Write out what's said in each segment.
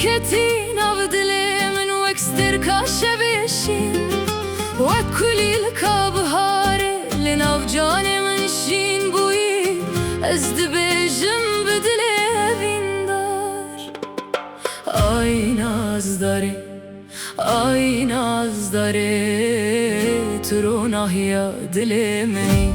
تكتين أفضلي من وكستر كاشبشين وكلي الكابهاري لنافجاني من شين بوي ازدبجم بدلي بيندار آي ناز داري ترونا هي دلي مني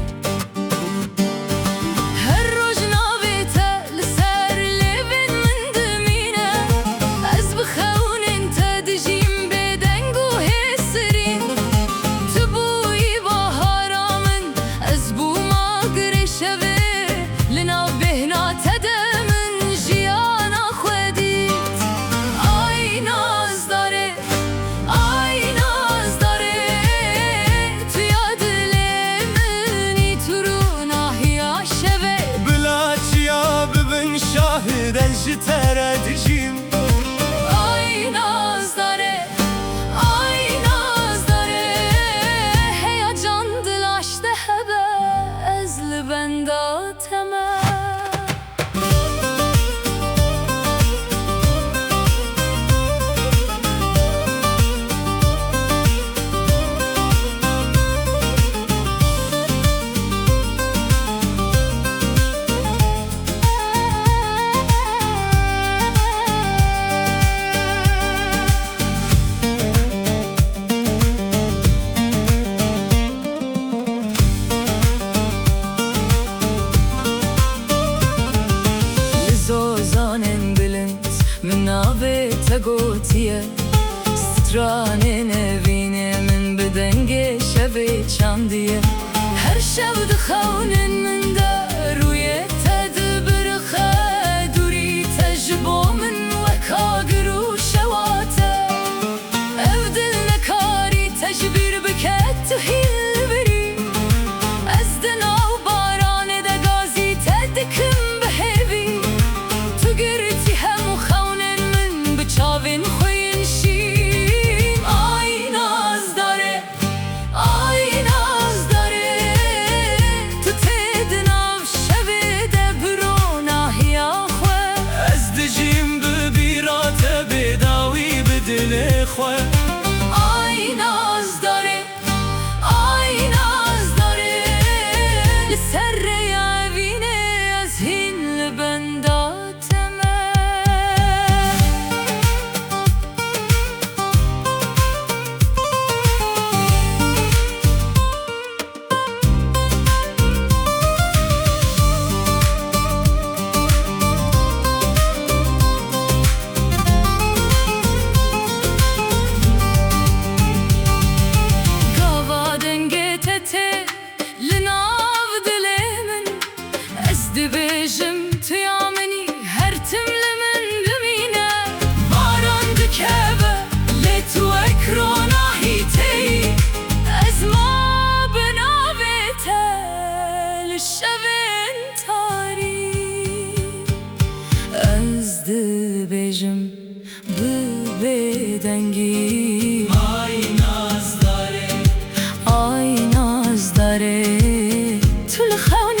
تردجیم آی ناز داره هیجان دلاشته هبه از لبنداتمه من ناوی تگوتیه سترانه نوینه من بدنگ شبی چاندیه هر شب دخونن من دا روی تدبر خدوری تجبو من وکاگرو شواته او دل نکاری تجبیر بکت تو هیل بری از دناو باران دگازی تدکم بهوی تو گرتی همو چاوین خوین شیم آی ناز داره تو تدناو شوه دبرو ناهیا خواه از دجیم ببیرات بداوی بدل خواه آی ناز داره لسر ریاوینه از هین لبنداتمه دبجم تیامنی هر تمل من بمینه باران دکبه لتو اکرونا هیتی از ما بنابته لشبن تاری از دبجم ببدنگی آی ناز داره تو لخونه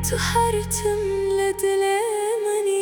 تو هر تمل دل منی